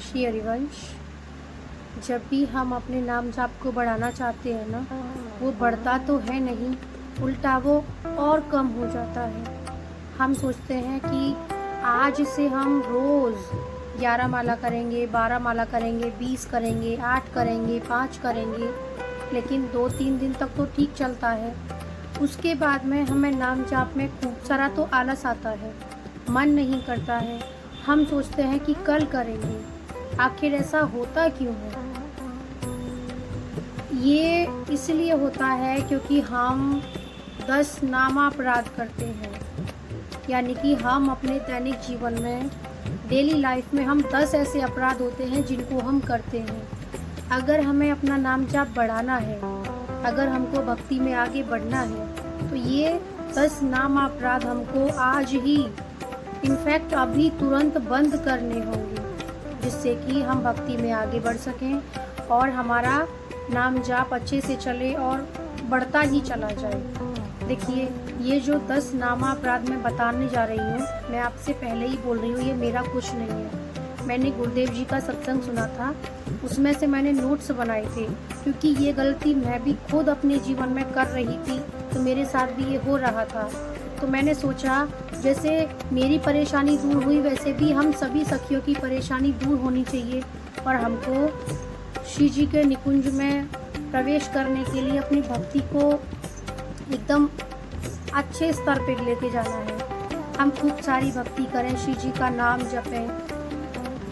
श्री हरिवंश। जब भी हम अपने नाम जाप को बढ़ाना चाहते हैं ना, वो बढ़ता तो है नहीं, उल्टा वो और कम हो जाता है। हम सोचते हैं कि आज से हम रोज़ 11 माला करेंगे, 12 माला करेंगे, 20 करेंगे, 8 करेंगे, 5 करेंगे, लेकिन 2-3 दिन तक तो ठीक चलता है। उसके बाद में हमें नाम जाप में खूब सारा तो आलस आता है, मन नहीं करता है। हम सोचते हैं कि कल करेंगे। आखिर ऐसा होता क्यों है? ये इसलिए होता है क्योंकि हम 10 नामापराध करते हैं, यानी कि हम अपने दैनिक जीवन में, डेली लाइफ में हम 10 ऐसे अपराध होते हैं जिनको हम करते हैं। अगर हमें अपना नाम जाप बढ़ाना है, अगर हमको भक्ति में आगे बढ़ना है, तो ये 10 नामापराध हमको आज ही, इनफैक्ट अभी तुरंत बंद करने होंगे, जिससे कि हम भक्ति में आगे बढ़ सकें और हमारा नाम जाप अच्छे से चले और बढ़ता ही चला जाए। देखिए, ये जो 10 नामापराध मैं बताने जा रही हूँ, मैं आपसे पहले ही बोल रही हूँ, ये मेरा कुछ नहीं है। मैंने गुरुदेव जी का सत्संग सुना था, उसमें से मैंने नोट्स बनाए थे, क्योंकि ये गलती मैं भी खुद अपने जीवन में कर रही थी, तो मेरे साथ भी ये हो रहा था। तो मैंने सोचा, जैसे मेरी परेशानी दूर हुई, वैसे भी हम सभी सखियों की परेशानी दूर होनी चाहिए और हमको श्री जी के निकुंज में प्रवेश करने के लिए अपनी भक्ति को एकदम अच्छे स्तर पर लेके जाना है। हम खूब सारी भक्ति करें, श्री जी का नाम जपें।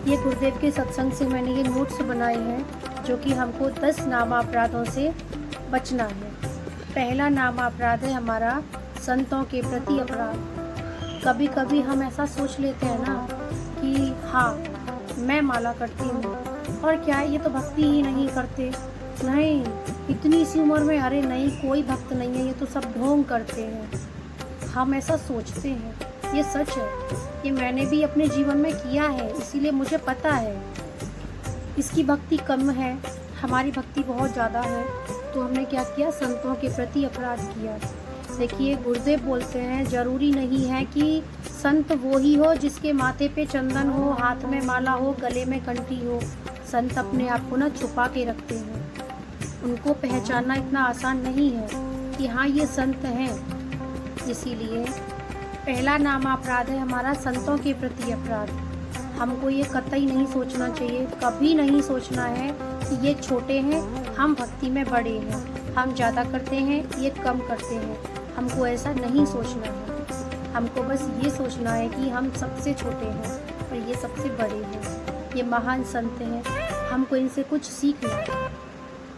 ये गुरुदेव के सत्संग से मैंने ये नोट्स बनाए हैं, जो कि हमको 10 नामापराधों से बचना है। पहला नामापराध है हमारा संतों के प्रति अपराध। कभी कभी हम ऐसा सोच लेते हैं ना कि हाँ, मैं माला करती हूँ और क्या ये तो भक्ति ही नहीं करते, नहीं इतनी सी उम्र में, अरे नहीं कोई भक्त नहीं है, ये तो सब ढोंग करते हैं। हम ऐसा सोचते हैं, ये सच है, ये मैंने भी अपने जीवन में किया है, इसीलिए मुझे पता है। इसकी भक्ति कम है, हमारी भक्ति बहुत ज़्यादा है, तो हमने क्या किया, संतों के प्रति अपराध किया। देखिए, गुरुदेव बोलते हैं, ज़रूरी नहीं है कि संत वो ही हो जिसके माथे पे चंदन हो, हाथ में माला हो, गले में कंठी हो। संत अपने आप को ना छुपा के रखते हैं, उनको पहचानना इतना आसान नहीं है कि हाँ ये संत हैं। इसीलिए पहला नामापराध है हमारा संतों के प्रति अपराध। हमको ये कतई नहीं सोचना चाहिए, कभी नहीं सोचना है कि ये छोटे हैं, हम भक्ति में बड़े हैं, हम ज़्यादा करते हैं, ये कम करते हैं। हमको ऐसा नहीं सोचना है। हमको बस ये सोचना है कि हम सबसे छोटे हैं और ये सबसे बड़े हैं, ये महान संत हैं, हमको इनसे कुछ सीखना है।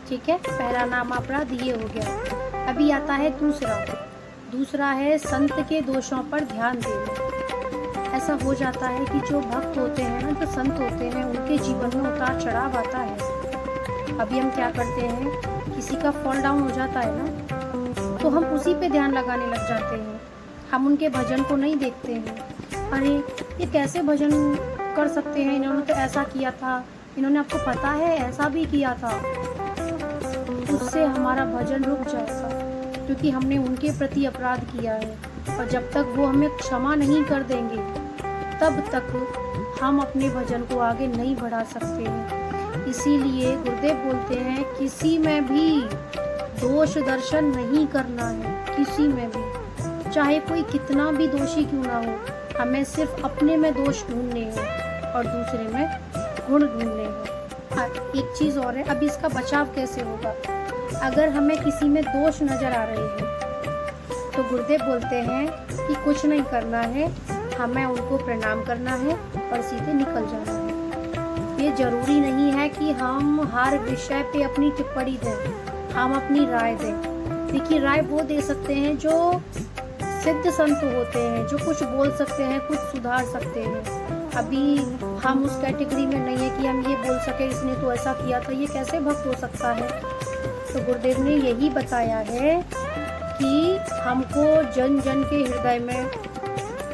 ठीक है, पहला नामापराध ये हो गया। अभी आता है दूसरा है संत के दोषों पर ध्यान देना। ऐसा हो जाता है कि जो भक्त होते हैं ना, जो संत होते हैं, उनके जीवन में उतार चढ़ाव आता है। अभी हम क्या करते हैं, किसी का फॉल डाउन हो जाता है ना, तो हम उसी पे ध्यान लगाने लग जाते हैं, हम उनके भजन को नहीं देखते हैं। अरे ये कैसे भजन कर सकते हैं, इन्होंने तो ऐसा किया था, इन्होंने, आपको पता है ऐसा भी किया था। उससे हमारा भजन रुक जाएगा, क्योंकि हमने उनके प्रति अपराध किया है, और जब तक वो हमें क्षमा नहीं कर देंगे, तब तक हम अपने भजन को आगे नहीं बढ़ा सकते हैं। इसीलिए गुरुदेव बोलते हैं, किसी में भी दोष दर्शन नहीं करना है, किसी में भी, चाहे कोई कितना भी दोषी क्यों ना हो। हमें सिर्फ अपने में दोष ढूंढने हैं और दूसरे में गुण ढूंढने हैं। एक चीज़ और है, अब इसका बचाव कैसे होगा? अगर हमें किसी में दोष नज़र आ रहे हैं, तो गुरुदेव बोलते हैं कि कुछ नहीं करना है, हमें उनको प्रणाम करना है और सीधे निकल जाना है। ये ज़रूरी नहीं है कि हम हर विषय पे अपनी टिप्पणी दें, हम अपनी राय दें। देखिए, राय वो दे सकते हैं जो सिद्ध संत होते हैं, जो कुछ बोल सकते हैं, कुछ सुधार सकते हैं। अभी हम उस कैटेगरी में नहीं है कि हम ये बोल सके इसने तो ऐसा किया था, ये कैसे भक्त हो सकता है। तो गुरुदेव ने यही बताया है कि हमको जन जन के हृदय में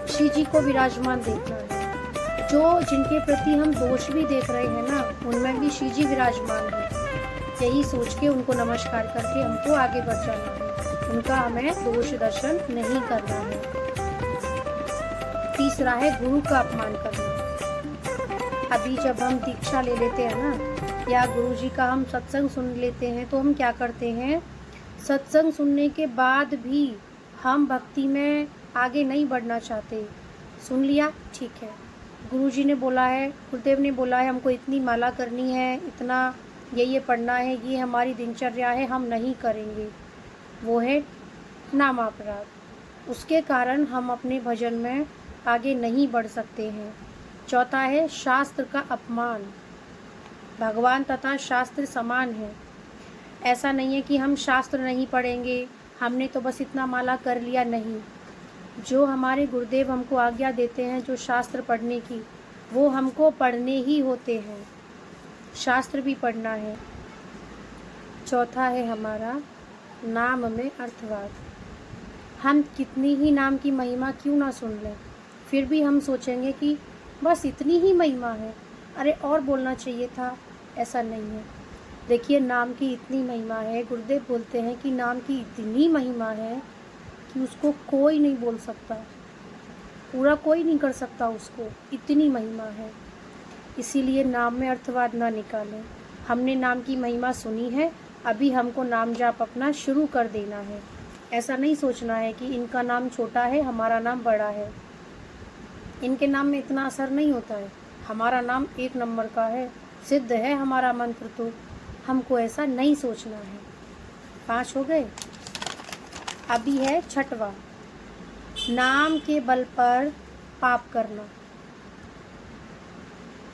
श्री जी को विराजमान देखना है। जो जिनके प्रति हम दोष भी देख रहे हैं ना, उनमें भी श्री जी विराजमान है। यही सोच के उनको नमस्कार करके हमको आगे बढ़ जाना है, उनका हमें दोष दर्शन नहीं करना है। तीसरा है गुरु का अपमान करना। अभी जब हम दीक्षा ले लेते हैं ना, या गुरुजी का हम सत्संग सुन लेते हैं, तो हम क्या करते हैं, सत्संग सुनने के बाद भी हम भक्ति में आगे नहीं बढ़ना चाहते। सुन लिया, ठीक है, गुरुजी ने बोला है, गुरुदेव ने बोला है हमको इतनी माला करनी है, इतना ये पढ़ना है, ये हमारी दिनचर्या है, हम नहीं करेंगे। वो है नामापराध। उसके कारण हम अपने भजन में आगे नहीं बढ़ सकते हैं। चौथा है शास्त्र का अपमान। भगवान तथा शास्त्र समान है। ऐसा नहीं है कि हम शास्त्र नहीं पढ़ेंगे, हमने तो बस इतना माला कर लिया, नहीं। जो हमारे गुरुदेव हमको आज्ञा देते हैं जो शास्त्र पढ़ने की, वो हमको पढ़ने ही होते हैं, शास्त्र भी पढ़ना है। चौथा है हमारा नाम में अर्थवाद। हम कितनी ही नाम की महिमा क्यों ना सुन लें, फिर भी हम सोचेंगे कि बस इतनी ही महिमा है, अरे और बोलना चाहिए था। ऐसा नहीं है। देखिए, नाम की इतनी महिमा है, गुरुदेव बोलते हैं कि नाम की इतनी महिमा है कि उसको कोई नहीं बोल सकता, पूरा कोई नहीं कर सकता उसको, इतनी महिमा है। इसीलिए नाम में अर्थवाद ना निकालें। हमने नाम की महिमा सुनी है, अभी हमको नाम जाप अपना शुरू कर देना है। ऐसा नहीं सोचना है कि इनका नाम छोटा है, हमारा नाम बड़ा है, इनके नाम में इतना असर नहीं होता है, हमारा नाम 1 नंबर का है, सिद्ध है हमारा मंत्र। तो हमको ऐसा नहीं सोचना है। 5 हो गए। अभी है छठवां, नाम के बल पर पाप करना।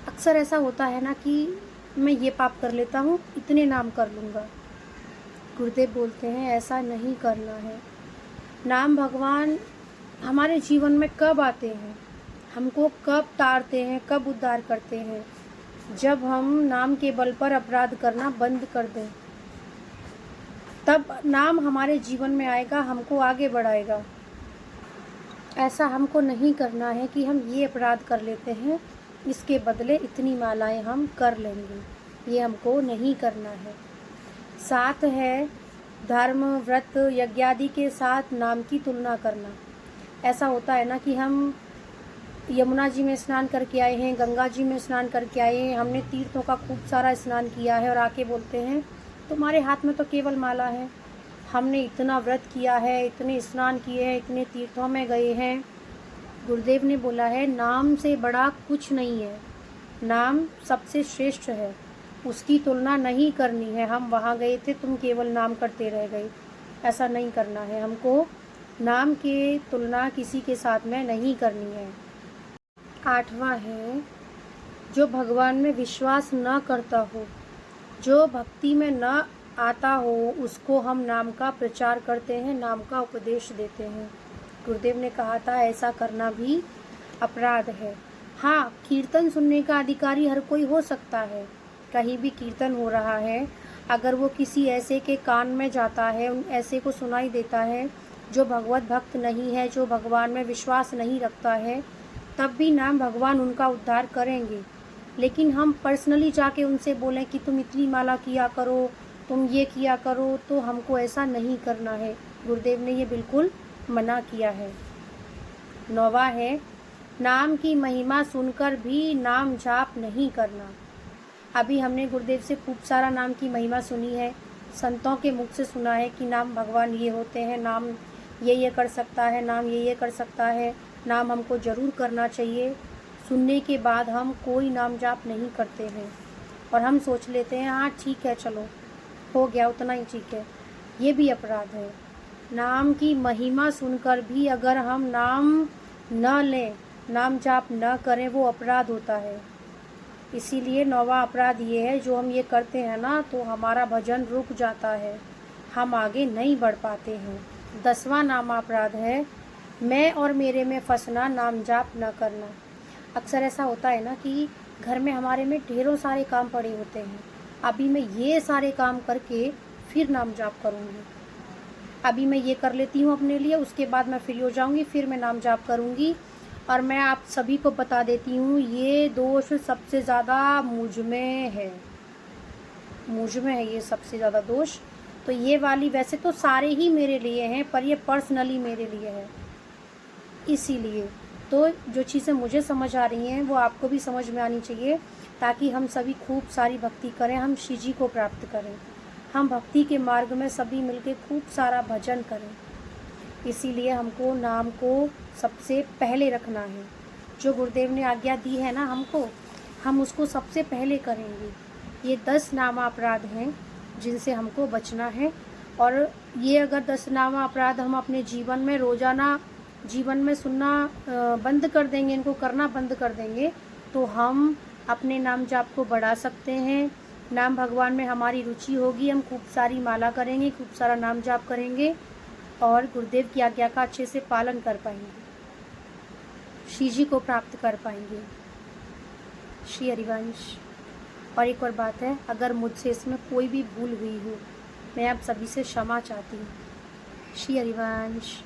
अक्सर ऐसा होता है ना कि मैं ये पाप कर लेता हूँ, इतने नाम कर लूँगा। गुरुदेव बोलते हैं ऐसा नहीं करना है। नाम भगवान हमारे जीवन में कब आते हैं, हमको कब तारते हैं, कब उद्धार करते हैं, जब हम नाम के बल पर अपराध करना बंद कर दें, तब नाम हमारे जीवन में आएगा, हमको आगे बढ़ाएगा। ऐसा हमको नहीं करना है कि हम ये अपराध कर लेते हैं, इसके बदले इतनी मालाएं हम कर लेंगे, ये हमको नहीं करना है। 7 है धर्म, व्रत, यज्ञादि के साथ नाम की तुलना करना। ऐसा होता है ना कि हम यमुना जी में स्नान करके आए हैं, गंगा जी में स्नान करके आए हैं, हमने तीर्थों का खूब सारा स्नान किया है, और आके बोलते हैं तुम्हारे हाथ में तो केवल माला है, हमने इतना व्रत किया है, इतने स्नान किए हैं, इतने तीर्थों में गए हैं। गुरुदेव ने बोला है नाम से बड़ा कुछ नहीं है, नाम सबसे श्रेष्ठ है, उसकी तुलना नहीं करनी है। हम वहाँ गए थे, तुम केवल नाम करते रह गए, ऐसा नहीं करना है। हमको नाम की तुलना किसी के साथ में नहीं करनी है। 8वां है जो भगवान में विश्वास न करता हो, जो भक्ति में न आता हो, उसको हम नाम का प्रचार करते हैं, नाम का उपदेश देते हैं। गुरुदेव ने कहा था ऐसा करना भी अपराध है। हाँ, कीर्तन सुनने का अधिकारी हर कोई हो सकता है। कहीं भी कीर्तन हो रहा है, अगर वो किसी ऐसे के कान में जाता है, उन ऐसे को सुनाई देता है जो भगवत भक्त नहीं है, जो भगवान में विश्वास नहीं रखता है, तब भी नाम भगवान उनका उद्धार करेंगे। लेकिन हम पर्सनली जाके उनसे बोलें कि तुम इतनी माला किया करो, तुम ये किया करो, तो हमको ऐसा नहीं करना है। गुरुदेव ने ये बिल्कुल मना किया है। 9वां है नाम की महिमा सुनकर भी नाम जाप नहीं करना। अभी हमने गुरुदेव से खूब सारा नाम की महिमा सुनी है, संतों के मुख से सुना है कि नाम भगवान ये होते हैं, नाम ये कर सकता है, नाम ये कर सकता है, नाम हमको ज़रूर करना चाहिए। सुनने के बाद हम कोई नाम जाप नहीं करते हैं, और हम सोच लेते हैं हाँ ठीक है, चलो हो गया, उतना ही ठीक है। ये भी अपराध है। नाम की महिमा सुनकर भी अगर हम नाम न लें, नाम जाप न करें, वो अपराध होता है। इसीलिए 9वां अपराध ये है, जो हम ये करते हैं ना, तो हमारा भजन रुक जाता है, हम आगे नहीं बढ़ पाते हैं। 10वां नाम अपराध है मैं और मेरे में फंसना, नाम जाप न करना। अक्सर ऐसा होता है ना कि घर में हमारे में ढेरों सारे काम पड़े होते हैं, अभी मैं ये सारे काम करके फिर नाम जाप करूँगी, अभी मैं ये कर लेती हूँ अपने लिए, उसके बाद मैं फ्री हो जाऊँगी, फिर मैं नाम जाप करूँगी। और मैं आप सभी को बता देती हूँ, ये दोष सबसे ज़्यादा मुझ में है, मुझ में है ये सबसे ज़्यादा दोष। तो ये वाली, वैसे तो सारे ही मेरे लिए हैं, पर ये पर्सनली मेरे लिए है। इसीलिए तो जो चीज़ें मुझे समझ आ रही हैं वो आपको भी समझ में आनी चाहिए, ताकि हम सभी खूब सारी भक्ति करें, हम श्री जी को प्राप्त करें। हम भक्ति के मार्ग में सभी मिलके खूब सारा भजन करें। इसीलिए हमको नाम को सबसे पहले रखना है। जो गुरुदेव ने आज्ञा दी है ना हमको, हम उसको सबसे पहले करेंगे। ये 10 नामा अपराध हैं जिनसे हमको बचना है। और ये अगर 10 नामा अपराध हम अपने जीवन में रोज़ाना जीवन में सुनना बंद कर देंगे, इनको करना बंद कर देंगे, तो हम अपने नाम जाप को बढ़ा सकते हैं। नाम भगवान में हमारी रुचि होगी, हम खूब सारी माला करेंगे, खूब सारा नाम जाप करेंगे और गुरुदेव की आज्ञा का अच्छे से पालन कर पाएंगे, श्री जी को प्राप्त कर पाएंगे। श्री हरिवंश। और एक और बात है, अगर मुझसे इसमें कोई भी भूल हुई हो, मैं आप सभी से क्षमा चाहती हूँ। श्री हरिवंश।